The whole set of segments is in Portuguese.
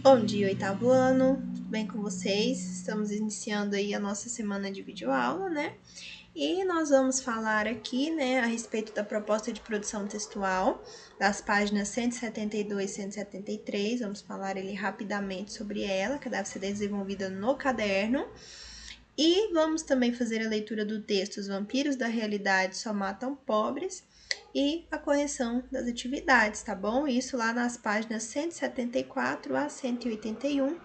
Bom dia, oitavo ano, tudo bem com vocês? Estamos iniciando aí a nossa semana de videoaula, né? E nós vamos falar aqui, né, a respeito da proposta de produção textual, das páginas 172 e 173. Vamos falar ali rapidamente sobre ela, que deve ser desenvolvida no caderno. E vamos também fazer a leitura do texto Os Vampiros da Realidade Só Matam Pobres e a correção das atividades, tá bom? Isso lá nas páginas 174 a 181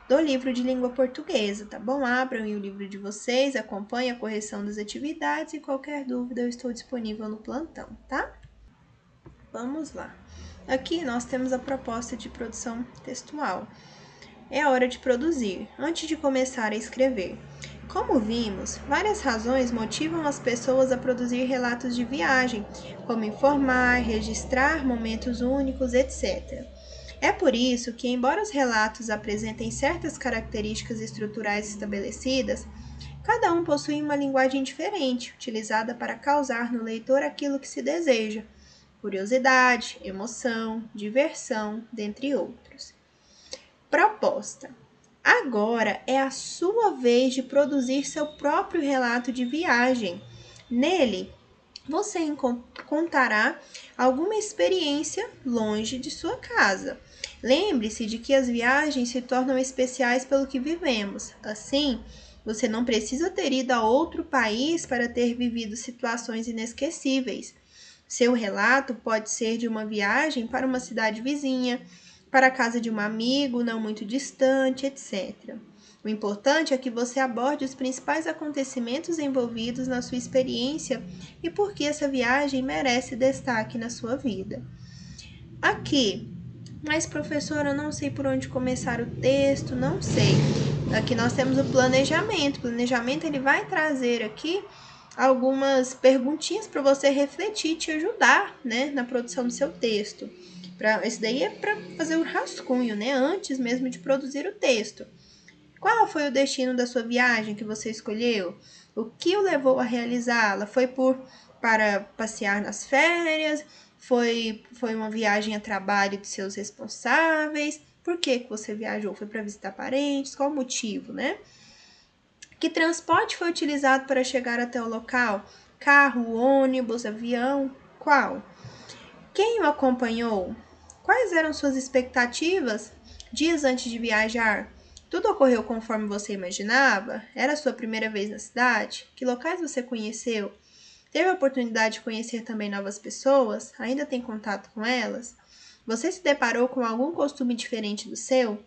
do livro de língua portuguesa, tá bom? Abram aí o livro de vocês, acompanhem a correção das atividades e qualquer dúvida eu estou disponível no plantão, tá? Vamos lá. Aqui nós temos a proposta de produção textual. É hora de produzir, antes de começar a escrever. Como vimos, várias razões motivam as pessoas a produzir relatos de viagem, como informar, registrar momentos únicos, etc. É por isso que, embora os relatos apresentem certas características estruturais estabelecidas, cada um possui uma linguagem diferente, utilizada para causar no leitor aquilo que se deseja: curiosidade, emoção, diversão, dentre outros. Proposta. Agora é a sua vez de produzir seu próprio relato de viagem. Nele, você contará alguma experiência longe de sua casa. Lembre-se de que as viagens se tornam especiais pelo que vivemos. Assim, você não precisa ter ido a outro país para ter vivido situações inesquecíveis. Seu relato pode ser de uma viagem para uma cidade vizinha, para a casa de um amigo não muito distante, etc. O importante é que você aborde os principais acontecimentos envolvidos na sua experiência e por que essa viagem merece destaque na sua vida. Aqui, mas professora, eu não sei por onde começar o texto, não sei. Aqui nós temos o planejamento. O planejamento ele vai trazer aqui algumas perguntinhas para você refletir e te ajudar, né, na produção do seu texto. Esse daí é para fazer o rascunho, né, antes mesmo de produzir o texto. Qual foi o destino da sua viagem que você escolheu? O que o levou a realizá-la? Foi para passear nas férias? Foi uma viagem a trabalho de seus responsáveis? Por que você viajou? Foi para visitar parentes? Qual o motivo, né? Que transporte foi utilizado para chegar até o local? Carro, ônibus, avião? Qual? Quem o acompanhou? Quais eram suas expectativas dias antes de viajar? Tudo ocorreu conforme você imaginava? Era a sua primeira vez na cidade? Que locais você conheceu? Teve a oportunidade de conhecer também novas pessoas? Ainda tem contato com elas? Você se deparou com algum costume diferente do seu?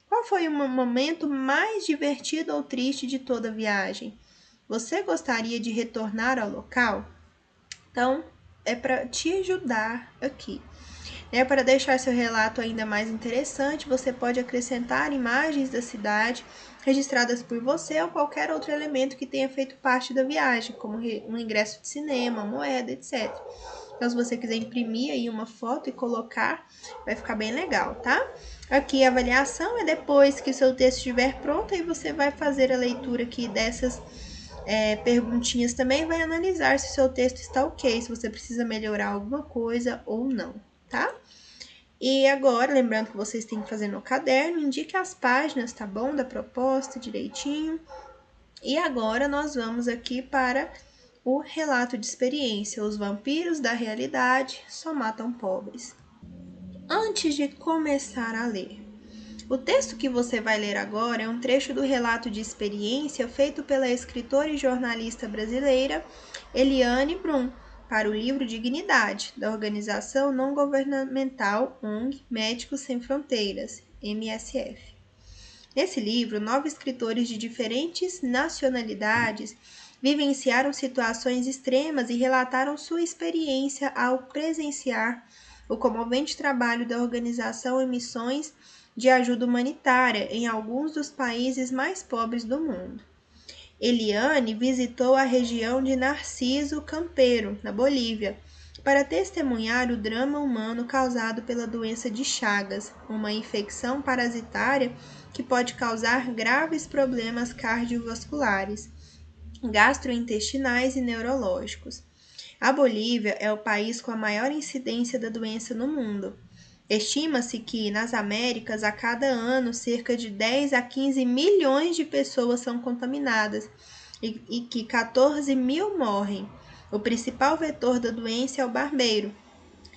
Qual foi o momento mais divertido ou triste de toda a viagem? Você gostaria de retornar ao local? Então, é para te ajudar aqui. Para deixar seu relato ainda mais interessante, você pode acrescentar imagens da cidade registradas por você ou qualquer outro elemento que tenha feito parte da viagem, como um ingresso de cinema, moeda, etc. Então, se você quiser imprimir aí uma foto e colocar, vai ficar bem legal, tá? Aqui a avaliação é depois que o seu texto estiver pronto, aí você vai fazer a leitura aqui dessas perguntinhas também, vai analisar se o seu texto está ok, se você precisa melhorar alguma coisa ou não, tá? E agora, lembrando que vocês têm que fazer no caderno, indique as páginas, tá bom? Da proposta direitinho. E agora nós vamos aqui para o relato de experiência. Os vampiros da realidade só matam pobres. Antes de começar a ler, o texto que você vai ler agora é um trecho do relato de experiência feito pela escritora e jornalista brasileira Eliane Brum para o livro Dignidade, da organização não governamental ONG Médicos Sem Fronteiras, MSF. Nesse livro, 9 escritores de diferentes nacionalidades vivenciaram situações extremas e relataram sua experiência ao presenciar o comovente trabalho da organização em missões de ajuda humanitária em alguns dos países mais pobres do mundo. Eliane visitou a região de Narciso Campeiro, na Bolívia, para testemunhar o drama humano causado pela doença de Chagas, uma infecção parasitária que pode causar graves problemas cardiovasculares, gastrointestinais e neurológicos. A Bolívia é o país com a maior incidência da doença no mundo. Estima-se que, nas Américas, a cada ano, cerca de 10 a 15 milhões de pessoas são contaminadas e que 14 mil morrem. O principal vetor da doença é o barbeiro,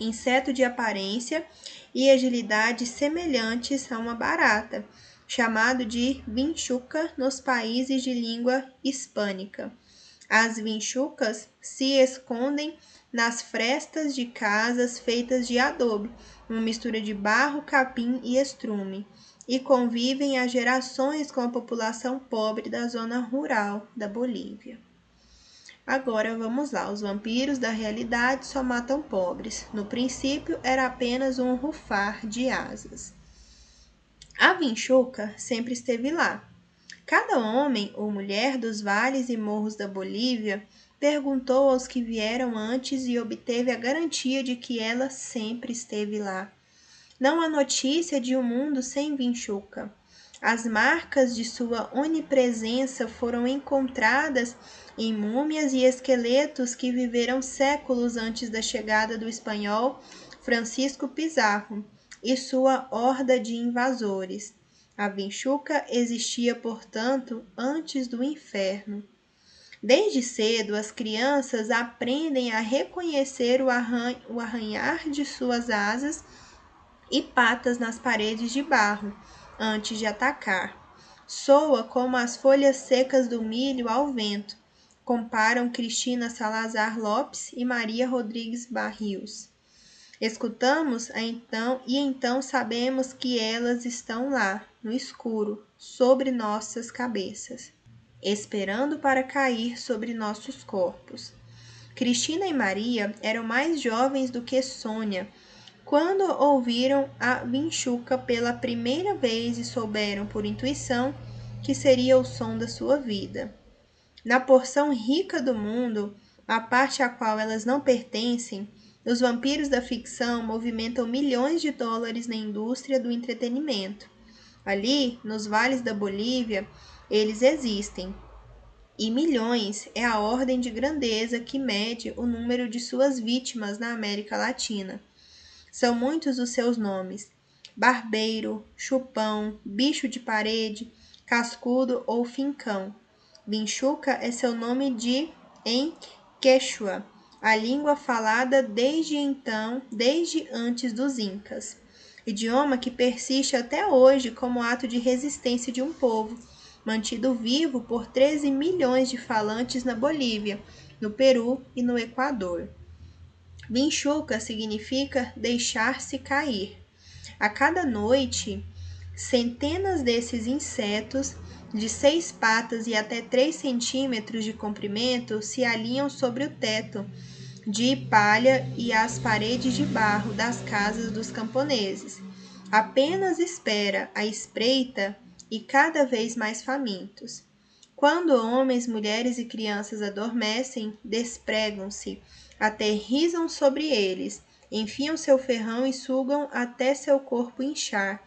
inseto de aparência e agilidade semelhantes a uma barata, chamado de vinchuca nos países de língua hispânica. As vinchucas se escondem nas frestas de casas feitas de adobe, uma mistura de barro, capim e estrume, e convivem há gerações com a população pobre da zona rural da Bolívia. Agora vamos lá, os vampiros da realidade só matam pobres. No princípio era apenas um rufar de asas. A vinchuca sempre esteve lá. Cada homem ou mulher dos vales e morros da Bolívia perguntou aos que vieram antes e obteve a garantia de que ela sempre esteve lá. Não há notícia de um mundo sem vinchuca. As marcas de sua onipresença foram encontradas em múmias e esqueletos que viveram séculos antes da chegada do espanhol Francisco Pizarro e sua horda de invasores. A vinchuca existia, portanto, antes do inferno. Desde cedo, as crianças aprendem a reconhecer o arranhar de suas asas e patas nas paredes de barro, antes de atacar. Soa como as folhas secas do milho ao vento, comparam Cristina Salazar Lopes e Maria Rodrigues Barrios. Escutamos então sabemos que elas estão lá, no escuro, sobre nossas cabeças, esperando para cair sobre nossos corpos. Cristina e Maria eram mais jovens do que Sônia quando ouviram a vinchuca pela primeira vez e souberam por intuição que seria o som da sua vida. Na porção rica do mundo, a parte a qual elas não pertencem, os vampiros da ficção movimentam milhões de dólares na indústria do entretenimento. Ali, nos vales da Bolívia, eles existem. E milhões é a ordem de grandeza que mede o número de suas vítimas na América Latina. São muitos os seus nomes: barbeiro, chupão, bicho de parede, cascudo ou fincão. Vinchuca é seu nome em Quechua, a língua falada desde antes dos Incas. Idioma que persiste até hoje como ato de resistência de um povo, mantido vivo por 13 milhões de falantes na Bolívia, no Peru e no Equador. Vinchuca significa deixar-se cair. A cada noite, centenas desses insetos, de 6 patas e até 3 centímetros de comprimento, se alinham sobre o teto de palha e as paredes de barro das casas dos camponeses. Apenas espera a espreita e cada vez mais famintos. Quando homens, mulheres e crianças adormecem, despregam-se, aterrissam sobre eles, enfiam seu ferrão e sugam até seu corpo inchar,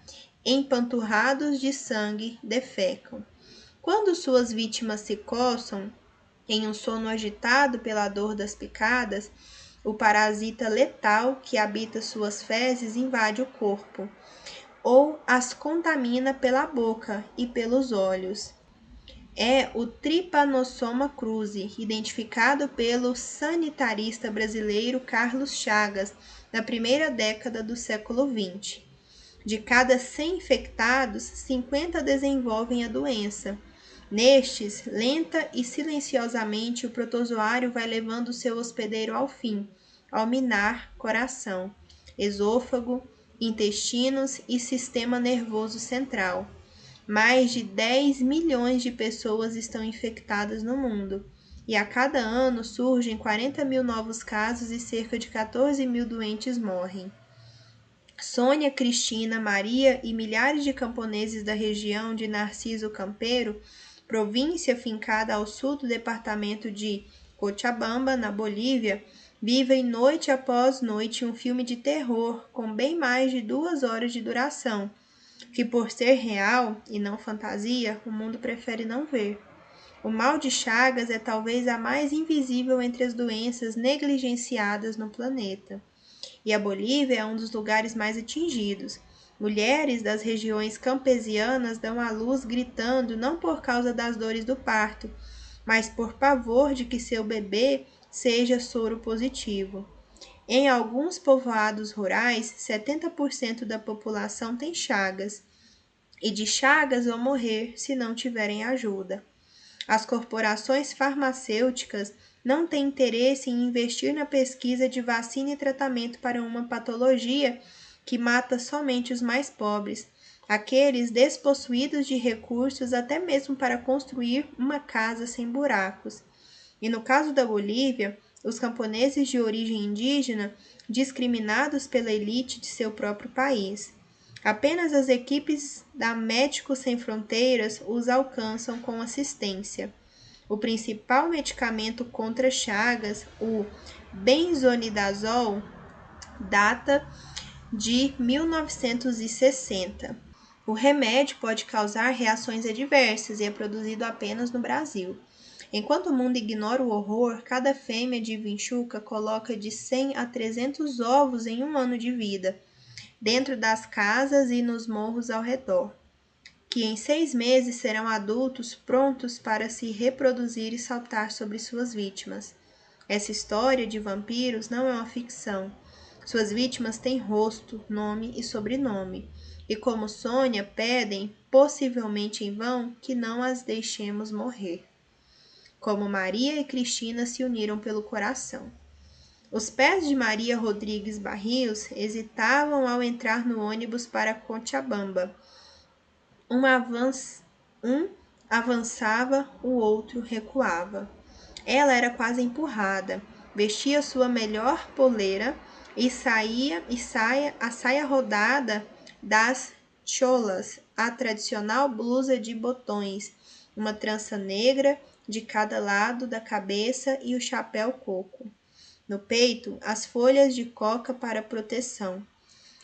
empanturrados de sangue, defecam. Quando suas vítimas se coçam, em um sono agitado pela dor das picadas, o parasita letal que habita suas fezes invade o corpo, ou as contamina pela boca e pelos olhos. É o Trypanosoma cruzi, identificado pelo sanitarista brasileiro Carlos Chagas na primeira década do século XX. De cada 100 infectados, 50 desenvolvem a doença. Nestes, lenta e silenciosamente, o protozoário vai levando seu hospedeiro ao fim, ao minar coração, esôfago, intestinos e sistema nervoso central. Mais de 10 milhões de pessoas estão infectadas no mundo, e a cada ano surgem 40 mil novos casos e cerca de 14 mil doentes morrem. Sônia, Cristina, Maria e milhares de camponeses da região de Narciso Campeiro, província fincada ao sul do departamento de Cochabamba, na Bolívia, vivem noite após noite um filme de terror com bem mais de 2 horas de duração, que por ser real e não fantasia, o mundo prefere não ver. O mal de Chagas é talvez a mais invisível entre as doenças negligenciadas no planeta. e a Bolívia é um dos lugares mais atingidos. Mulheres das regiões campesianas dão à luz gritando não por causa das dores do parto, mas por pavor de que seu bebê seja soro positivo. Em alguns povoados rurais, 70% da população tem chagas, e de chagas vão morrer se não tiverem ajuda. As corporações farmacêuticas não têm interesse em investir na pesquisa de vacina e tratamento para uma patologia que mata somente os mais pobres, aqueles despossuídos de recursos até mesmo para construir uma casa sem buracos. E no caso da Bolívia, os camponeses de origem indígena, discriminados pela elite de seu próprio país. Apenas as equipes da Médicos Sem Fronteiras os alcançam com assistência. O principal medicamento contra chagas, o benzonidazol, data de 1960. O remédio pode causar reações adversas e é produzido apenas no Brasil. Enquanto o mundo ignora o horror, cada fêmea de vinchuca coloca de 100 a 300 ovos em um ano de vida, dentro das casas e nos morros ao redor, que em 6 meses serão adultos prontos para se reproduzir e saltar sobre suas vítimas. Essa história de vampiros não é uma ficção. Suas vítimas têm rosto, nome e sobrenome, e como Sônia pedem, possivelmente em vão, que não as deixemos morrer. Como Maria e Cristina se uniram pelo coração. Os pés de Maria Rodrigues Barrios hesitavam ao entrar no ônibus para Cochabamba. Um avançava, o outro recuava. Ela era quase empurrada. Vestia sua melhor poleira e a saia rodada das cholas, a tradicional blusa de botões, uma trança negra de cada lado da cabeça e o chapéu coco. No peito, as folhas de coca para proteção.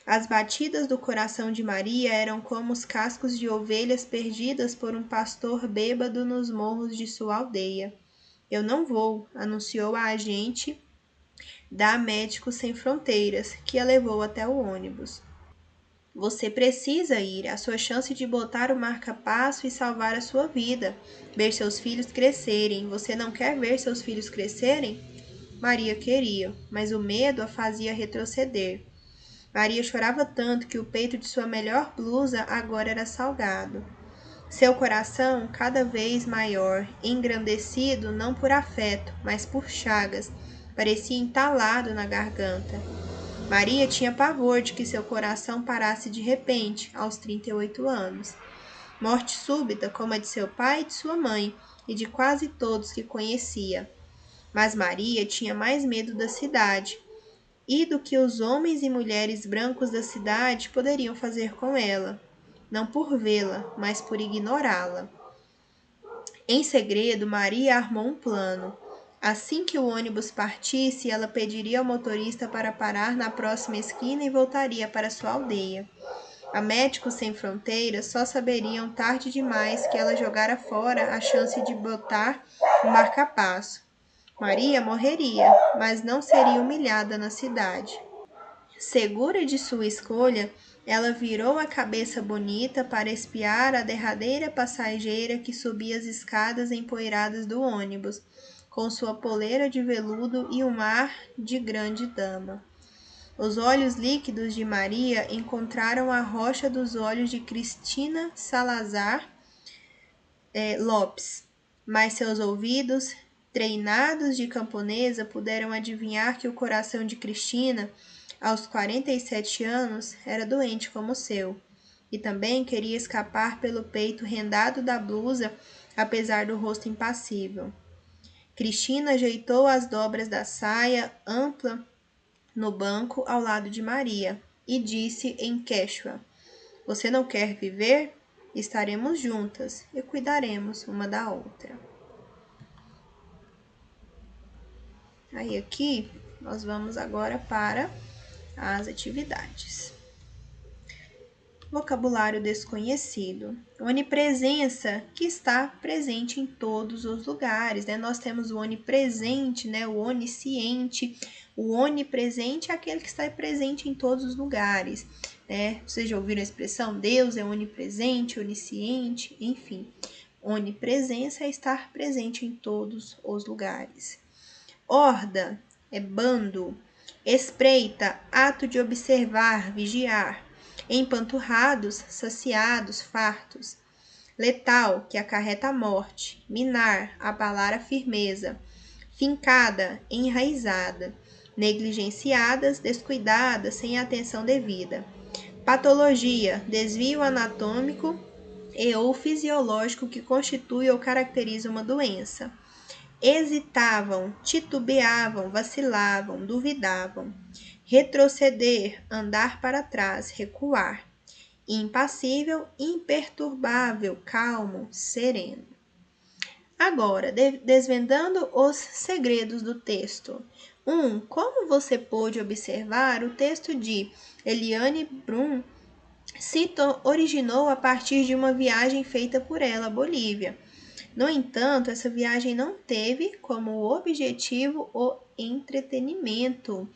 As batidas do coração de Maria eram como os cascos de ovelhas perdidas por um pastor bêbado nos morros de sua aldeia. Eu não vou, anunciou a agente da Médicos Sem Fronteiras, que a levou até o ônibus. Você precisa ir, a sua chance de botar o marca-passo e salvar a sua vida, ver seus filhos crescerem. Você não quer ver seus filhos crescerem? Maria queria, mas o medo a fazia retroceder. Maria chorava tanto que o peito de sua melhor blusa agora era salgado. Seu coração, cada vez maior, engrandecido não por afeto, mas por chagas, parecia entalado na garganta. Maria tinha pavor de que seu coração parasse de repente, aos 38 anos. Morte súbita, como a de seu pai e de sua mãe, e de quase todos que conhecia. Mas Maria tinha mais medo da cidade, e do que os homens e mulheres brancos da cidade poderiam fazer com ela, não por vê-la, mas por ignorá-la. Em segredo, Maria armou um plano. Assim que o ônibus partisse, ela pediria ao motorista para parar na próxima esquina e voltaria para sua aldeia. A Médicos Sem Fronteiras só saberiam tarde demais que ela jogara fora a chance de botar o marca-passo. Maria morreria, mas não seria humilhada na cidade. Segura de sua escolha, ela virou a cabeça bonita para espiar a derradeira passageira que subia as escadas empoeiradas do ônibus, com sua poleira de veludo e um ar de grande dama. Os olhos líquidos de Maria encontraram a rocha dos olhos de Cristina Salazar Lopes, mas seus ouvidos, treinados de camponesa, puderam adivinhar que o coração de Cristina, aos 47 anos, era doente como o seu, e também queria escapar pelo peito rendado da blusa, apesar do rosto impassível. Cristina ajeitou as dobras da saia ampla no banco ao lado de Maria e disse em quechua: Você não quer viver? Estaremos juntas e cuidaremos uma da outra. Aí aqui nós vamos agora para as atividades. vocabulário desconhecido. Onipresença, que está presente em todos os lugares, né? Nós temos o onipresente, né? O onisciente. O onipresente é aquele que está presente em todos os lugares, né? Vocês já ouviram a expressão? Deus é onipresente, onisciente, enfim. Onipresença é estar presente em todos os lugares. Horda é bando. Espreita, ato de observar, vigiar. Empanturrados, saciados, fartos. Letal, que acarreta a morte. Minar, abalar a firmeza. Fincada, enraizada. Negligenciadas, descuidadas, sem atenção devida. Patologia, desvio anatômico e ou fisiológico que constitui ou caracteriza uma doença. Hesitavam, titubeavam, vacilavam, duvidavam. Retroceder, andar para trás, recuar. Impassível, imperturbável, calmo, sereno. Agora, desvendando os segredos do texto. 1. Como você pôde observar, o texto de Eliane Brum se originou a partir de uma viagem feita por ela à Bolívia. No entanto, essa viagem não teve como objetivo o entretenimento.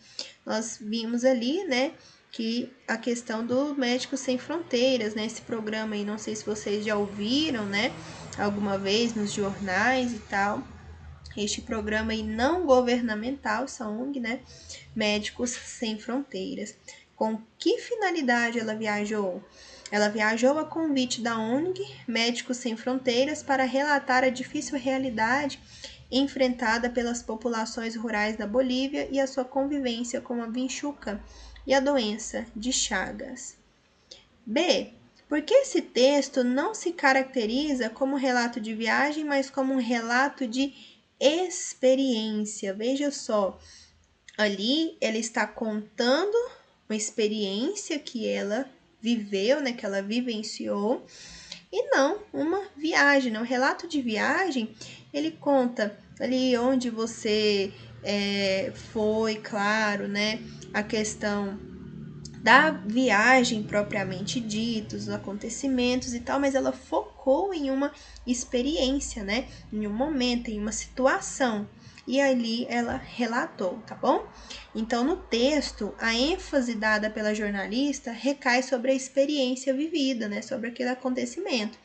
Nós vimos ali, né, que a questão do Médicos Sem Fronteiras, né, esse programa aí, não sei se vocês já ouviram, né, alguma vez nos jornais e tal. Este programa aí não governamental, essa ONG, né, Médicos Sem Fronteiras. Com que finalidade ela viajou? Ela viajou a convite da ONG Médicos Sem Fronteiras para relatar a difícil realidade enfrentada pelas populações rurais da Bolívia e a sua convivência com a vinchuca e a doença de Chagas. B. Por que esse texto não se caracteriza como relato de viagem, mas como um relato de experiência? Veja só, ali ela está contando uma experiência que ela viveu, né, que ela vivenciou, e não uma viagem, né? O relato de viagem, ele conta ali onde você foi, claro, né, a questão da viagem propriamente dita, os acontecimentos e tal, mas ela focou em uma experiência, né, em um momento, em uma situação. E ali ela relatou, tá bom? Então, no texto, a ênfase dada pela jornalista recai sobre a experiência vivida, né? Sobre aquele acontecimento.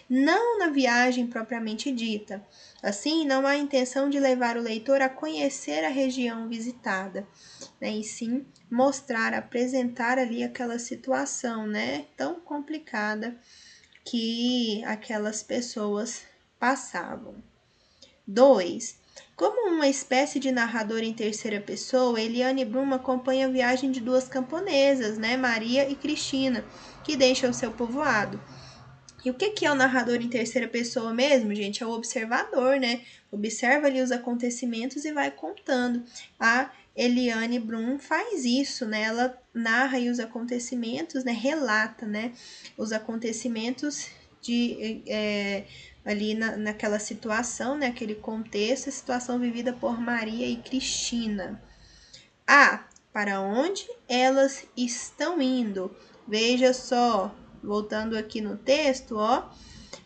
Não na viagem propriamente dita. Assim, não há intenção de levar o leitor a conhecer a região visitada, né? E sim mostrar, apresentar ali aquela situação, né? Tão complicada que aquelas pessoas passavam. 2. Como uma espécie de narrador em terceira pessoa, Eliane Brum acompanha a viagem de duas camponesas, né, Maria e Cristina, que deixam seu povoado. E o que é o narrador em terceira pessoa mesmo, gente? É o observador, né? Observa ali os acontecimentos e vai contando. A Eliane Brum faz isso, né? Ela narra aí os acontecimentos, né? Relata, né? Os acontecimentos ali naquela situação, né? Aquele contexto, a situação vivida por Maria e Cristina. Para onde elas estão indo? Veja só, voltando aqui no texto, ó.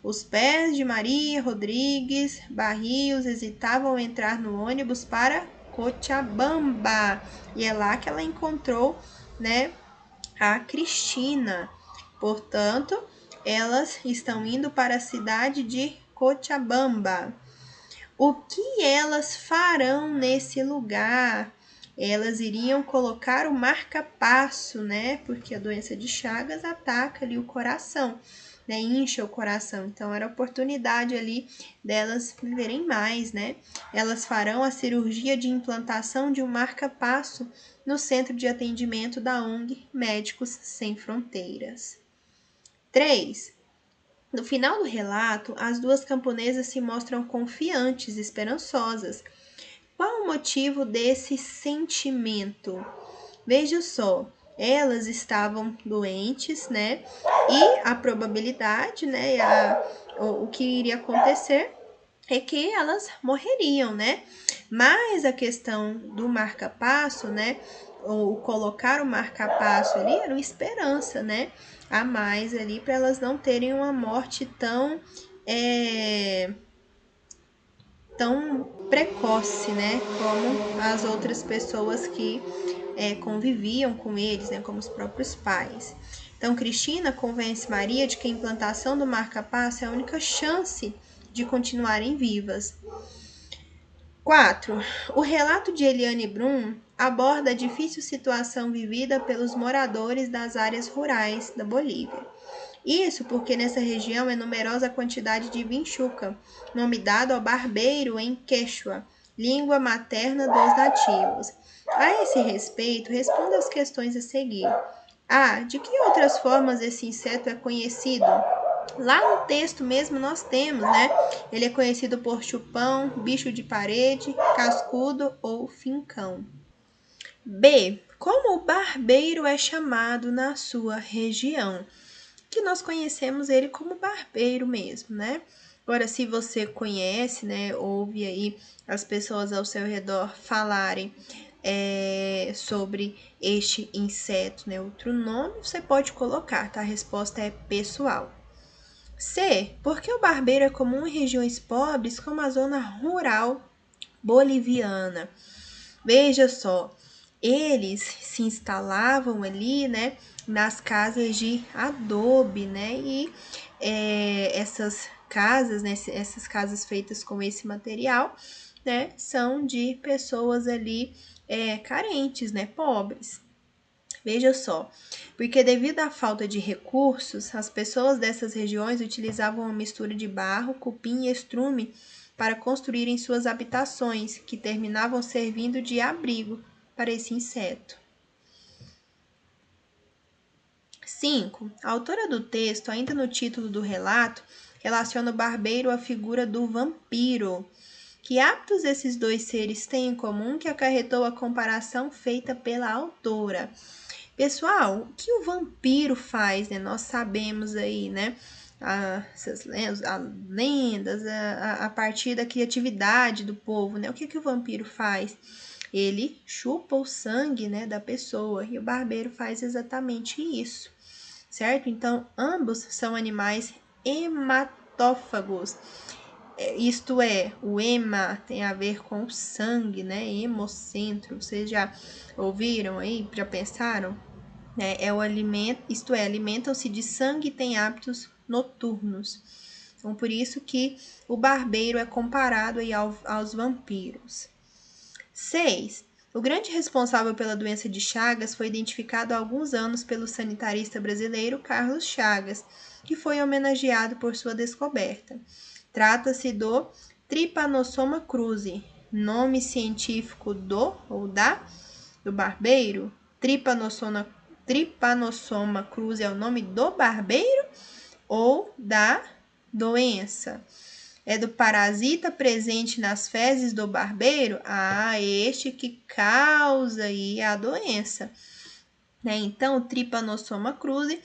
Os pés de Maria Rodrigues Barrios hesitavam em entrar no ônibus para Cochabamba. E é lá que ela encontrou, né, a Cristina. Portanto, elas estão indo para a cidade de Cochabamba. O que elas farão nesse lugar? Elas iriam colocar o marca-passo, né? Porque a doença de Chagas ataca ali o coração, né? Incha o coração. Então, era a oportunidade ali delas viverem mais, né? Elas farão a cirurgia de implantação de um marca-passo no centro de atendimento da ONG Médicos Sem Fronteiras. 3. No final do relato, as duas camponesas se mostram confiantes, esperançosas. Qual o motivo desse sentimento? Veja só, elas estavam doentes, né? E a probabilidade, né? O que iria acontecer é que elas morreriam, né? Mas a questão do marca-passo, né? ou colocar o marca-passo ali era uma esperança, né? A mais ali para elas não terem uma morte tão precoce, né? Como as outras pessoas que conviviam com eles, né? Como os próprios pais. Então, Cristina convence Maria de que a implantação do marca-passo é a única chance de continuarem vivas. 4. O relato de Eliane Brum aborda a difícil situação vivida pelos moradores das áreas rurais da Bolívia. Isso porque nessa região é numerosa a quantidade de vinchuca, nome dado ao barbeiro em Quechua, língua materna dos nativos. A esse respeito, responda as questões a seguir. A. De que outras formas esse inseto é conhecido? Lá no texto mesmo nós temos, né? Ele é conhecido por chupão, bicho de parede, cascudo ou fincão. B. Como o barbeiro é chamado na sua região? Que nós conhecemos ele como barbeiro mesmo, né? Agora, se você conhece, né, ouve aí as pessoas ao seu redor falarem sobre este inseto, né, outro nome, você pode colocar, tá? A resposta é pessoal. C. Por que o barbeiro é comum em regiões pobres como a zona rural boliviana? Veja só, eles se instalavam ali, né, nas casas de adobe, né, e essas casas, né, essas casas feitas com esse material, né, são de pessoas ali carentes, né, pobres. Veja só, porque devido à falta de recursos, as pessoas dessas regiões utilizavam uma mistura de barro, cupim e estrume para construírem suas habitações, que terminavam servindo de abrigo para esse inseto. 5. A autora do texto, ainda no título do relato, relaciona o barbeiro à figura do vampiro. Que hábitos esses dois seres têm em comum que acarretou a comparação feita pela autora? Pessoal, o que o vampiro faz, né? Nós sabemos aí, né? Essas lendas, a partir da criatividade do povo, né? O que o vampiro faz? Ele chupa o sangue, né, da pessoa, e o barbeiro faz exatamente isso, certo? Então, ambos são animais hematófagos. Isto é, o hema tem a ver com o sangue, né? Hemocentro. Vocês já ouviram aí? Já pensaram? É o alimento, isto é, alimentam-se de sangue e têm hábitos noturnos. Então, por isso que o barbeiro é comparado aí aos vampiros. 6. O grande responsável pela doença de Chagas foi identificado há alguns anos pelo sanitarista brasileiro Carlos Chagas, que foi homenageado por sua descoberta. Trata-se do Trypanosoma cruzi, nome científico do barbeiro. Trypanosoma cruzi é o nome do barbeiro ou da doença? É do parasita presente nas fezes do barbeiro? Este que causa aí a doença. Então, o Trypanosoma cruzi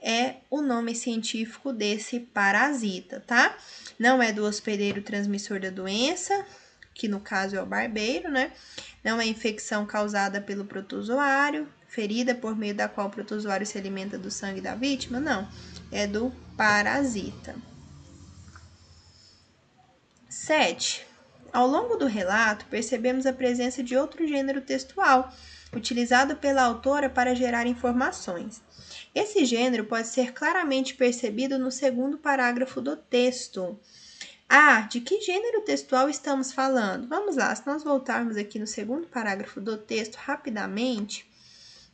é o nome científico desse parasita, tá? Não é do hospedeiro transmissor da doença, que no caso é o barbeiro, né? Não é infecção causada pelo protozoário, ferida por meio da qual o protozoário se alimenta do sangue da vítima, não. É do parasita. 7. Ao longo do relato, percebemos a presença de outro gênero textual, utilizado pela autora para gerar informações. Esse gênero pode ser claramente percebido no segundo parágrafo do texto. De que gênero textual estamos falando? Vamos lá, se nós voltarmos aqui no segundo parágrafo do texto rapidamente,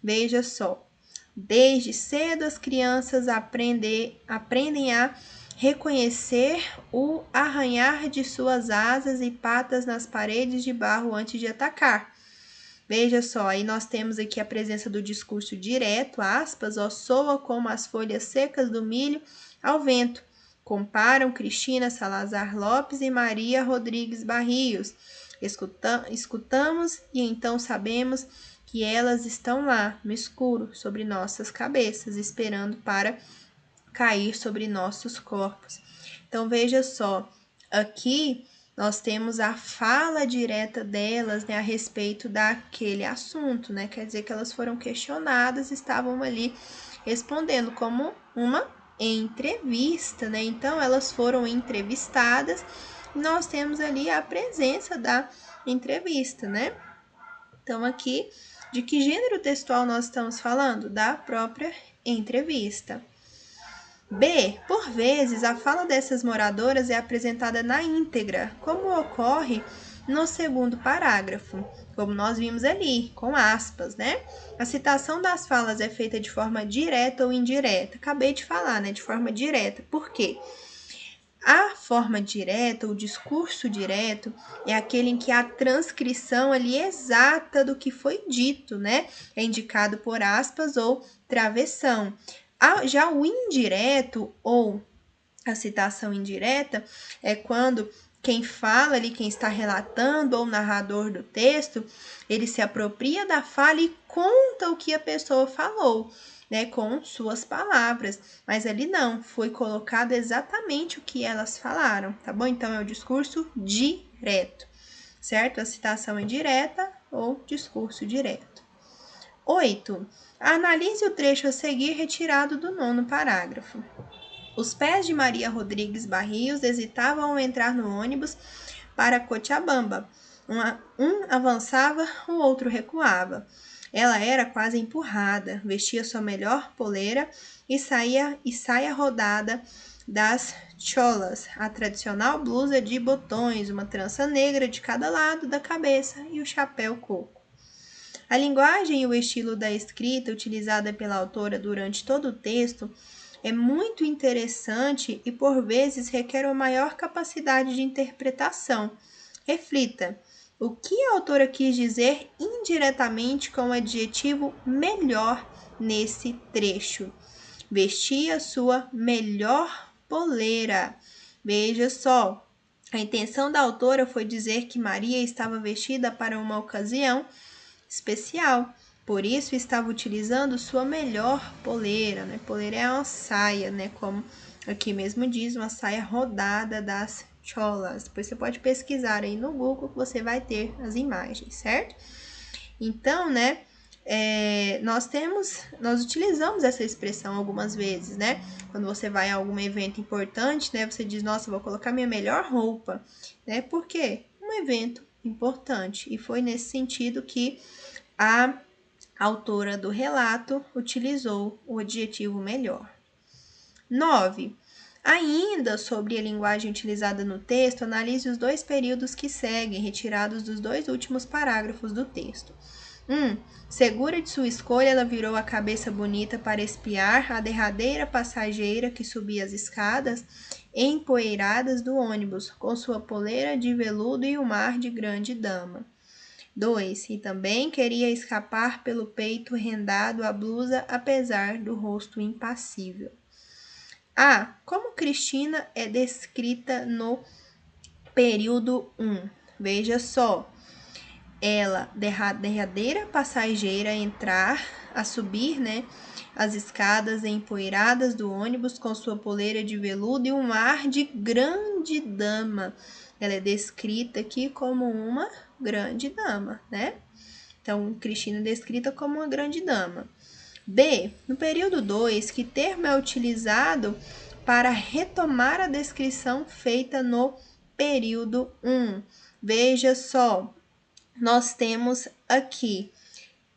veja só. Desde cedo as crianças aprendem a reconhecer o arranhar de suas asas e patas nas paredes de barro antes de atacar. Veja só, aí nós temos aqui a presença do discurso direto, aspas, soa como as folhas secas do milho ao vento. Comparam Cristina Salazar Lopes e Maria Rodrigues Barrios. Escutamos e então sabemos que elas estão lá, no escuro, sobre nossas cabeças, esperando para cair sobre nossos corpos. Então, veja só, aqui nós temos a fala direta delas, né, a respeito daquele assunto, né? Quer dizer que elas foram questionadas, estavam ali respondendo como uma entrevista, né? Então, elas foram entrevistadas e nós temos ali a presença da entrevista, né? Então, aqui, de que gênero textual nós estamos falando? Da própria entrevista. B. Por vezes, a fala dessas moradoras é apresentada na íntegra, como ocorre no segundo parágrafo, como nós vimos ali, com aspas, né? A citação das falas é feita de forma direta ou indireta. Acabei de falar, né? De forma direta. Por quê? A forma direta, o discurso direto, é aquele em que a transcrição ali exata do que foi dito, né? É indicado por aspas ou travessão. Já o indireto ou a citação indireta é quando quem fala ali, quem está relatando ou narrador do texto, ele se apropria da fala e conta o que a pessoa falou, né, com suas palavras. Mas ali não, foi colocado exatamente o que elas falaram, tá bom? Então é o discurso direto, certo? A citação indireta ou discurso direto. 8. Analise o trecho a seguir retirado do 9º parágrafo. Os pés de Maria Rodrigues Barrios hesitavam ao entrar no ônibus para Cochabamba. Um avançava, o outro recuava. Ela era quase empurrada, vestia sua melhor poleira e saia rodada das cholas, a tradicional blusa de botões, uma trança negra de cada lado da cabeça e o chapéu coco. A linguagem e o estilo da escrita utilizada pela autora durante todo o texto é muito interessante e, por vezes, requer uma maior capacidade de interpretação. Reflita, o que a autora quis dizer indiretamente com o adjetivo melhor nesse trecho? Vestia sua melhor poleira. Veja só, a intenção da autora foi dizer que Maria estava vestida para uma ocasião especial. Por isso, estava utilizando sua melhor poleira, né? Poleira é uma saia, né? Como aqui mesmo diz, uma saia rodada das cholas. Depois você pode pesquisar aí no Google que você vai ter as imagens, certo? Então, né? Nós utilizamos essa expressão algumas vezes, né? Quando você vai a algum evento importante, né? Você diz, nossa, vou colocar minha melhor roupa, né? Por quê? Um evento importante. E foi nesse sentido que a autora do relato utilizou o adjetivo melhor. 9. Ainda sobre a linguagem utilizada no texto, analise os dois períodos que seguem, retirados dos dois últimos parágrafos do texto. 1. Segura de sua escolha, ela virou a cabeça bonita para espiar a derradeira passageira que subia as escadas empoeiradas do ônibus, com sua poleira de veludo e um ar de grande dama. 2. E também queria escapar pelo peito rendado à blusa, apesar do rosto impassível. A. Como Cristina é descrita no período 1. Veja só. Ela, derradeira passageira, a subir, né, as escadas empoeiradas do ônibus com sua poleira de veludo e um ar de grande dama. Ela é descrita aqui como uma grande dama, né? Então, Cristina é descrita como uma grande dama. B. No período 2, que termo é utilizado para retomar a descrição feita no período 1? Veja só, nós temos aqui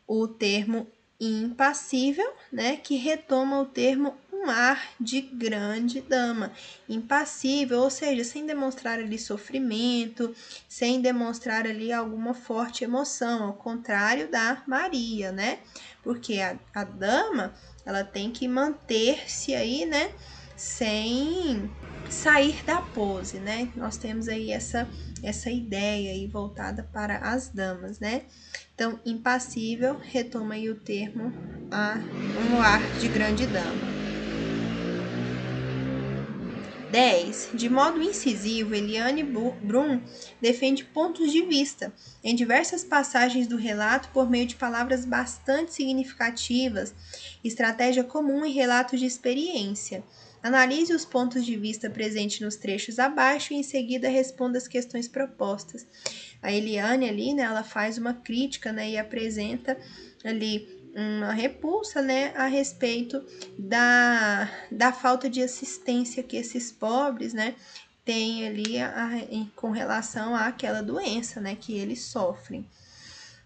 o termo impassível, né, que retoma o termo um ar de grande dama. Impassível, ou seja, sem demonstrar ali sofrimento, sem demonstrar ali alguma forte emoção, ao contrário da Maria, né? Porque a dama, ela tem que manter-se aí, né, sem sair da pose, né? Nós temos aí essa ideia aí voltada para as damas, né? Então, impassível, retoma aí o termo um ar de grande dama. 10. De modo incisivo, Eliane Brum defende pontos de vista em diversas passagens do relato por meio de palavras bastante significativas, estratégia comum em relatos de experiência. Analise os pontos de vista presentes nos trechos abaixo e em seguida responda as questões propostas. A Eliane ali, né, ela faz uma crítica, né, e apresenta ali uma repulsa, né, a respeito da falta de assistência que esses pobres, né, têm ali com relação àquela doença, né, que eles sofrem.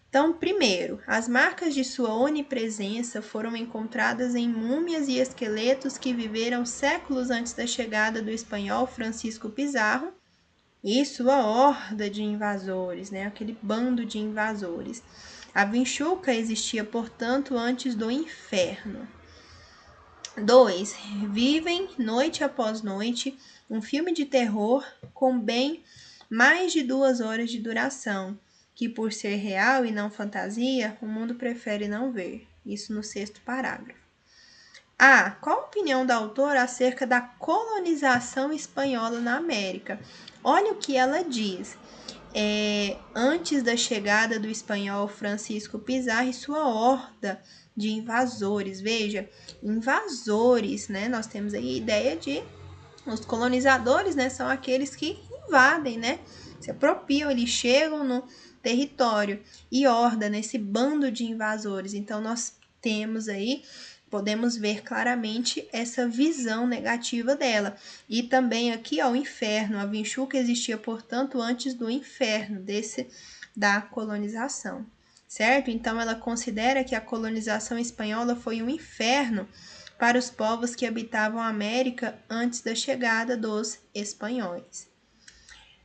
Então, primeiro, as marcas de sua onipresença foram encontradas em múmias e esqueletos que viveram séculos antes da chegada do espanhol Francisco Pizarro e sua horda de invasores, né, aquele bando de invasores. A vinchuca existia, portanto, antes do inferno. 2. Vivem, noite após noite, um filme de terror com bem mais de 2 horas de duração, que por ser real e não fantasia, o mundo prefere não ver. Isso no 6º parágrafo. Qual a opinião da autora acerca da colonização espanhola na América? Olha o que ela diz. Antes da chegada do espanhol Francisco Pizarro e sua horda de invasores. Veja, invasores, né? Nós temos aí a ideia de os colonizadores, né? São aqueles que invadem, né? Se apropriam, eles chegam no território e horda nesse bando de invasores. Então, nós temos aí, podemos ver claramente essa visão negativa dela. E também aqui, ó, o inferno. A vinchuca existia, portanto, antes do inferno, da colonização, certo? Então, ela considera que a colonização espanhola foi um inferno para os povos que habitavam a América antes da chegada dos espanhóis.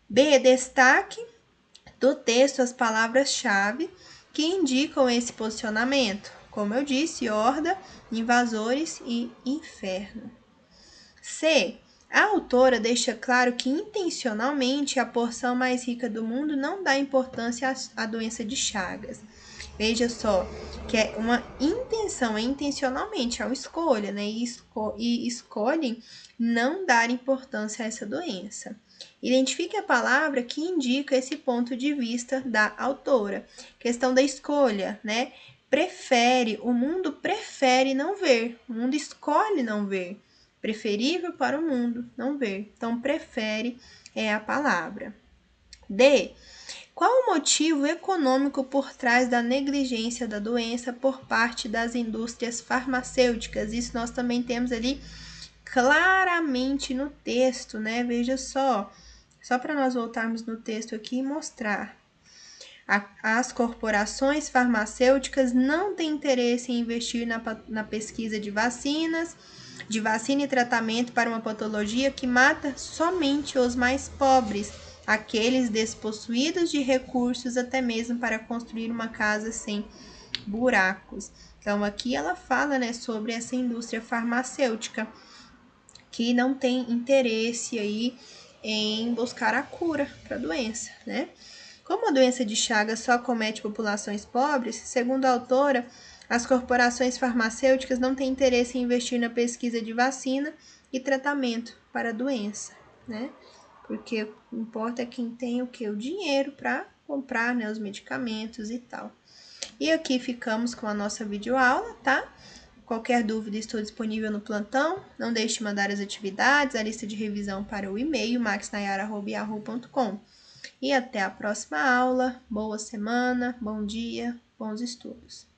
B. Destaque do texto as palavras-chave que indicam esse posicionamento. Como eu disse, horda, invasores e inferno. C. A autora deixa claro que intencionalmente a porção mais rica do mundo não dá importância à doença de Chagas. Veja só, que é uma intenção, é intencionalmente, é uma escolha, né? E escolhem não dar importância a essa doença. Identifique a palavra que indica esse ponto de vista da autora. Questão da escolha, né? O mundo prefere não ver, o mundo escolhe não ver. Preferível para o mundo não ver. Então, prefere é a palavra. D. Qual o motivo econômico por trás da negligência da doença por parte das indústrias farmacêuticas? Isso nós também temos ali claramente no texto, né? Veja só para nós voltarmos no texto aqui e mostrar. As corporações farmacêuticas não têm interesse em investir na pesquisa de vacina e tratamento para uma patologia que mata somente os mais pobres, aqueles despossuídos de recursos até mesmo para construir uma casa sem buracos. Então, aqui ela fala, né, sobre essa indústria farmacêutica que não tem interesse aí em buscar a cura para a doença, né? Como a doença de Chagas só acomete populações pobres, segundo a autora, as corporações farmacêuticas não têm interesse em investir na pesquisa de vacina e tratamento para a doença, né? Porque o que importa é quem tem o quê? O dinheiro para comprar, né, os medicamentos e tal. E aqui ficamos com a nossa videoaula, tá? Qualquer dúvida, estou disponível no plantão. Não deixe de mandar as atividades, a lista de revisão para o e-mail maxnayara@yahoo.com. E até a próxima aula. Boa semana, bom dia, bons estudos.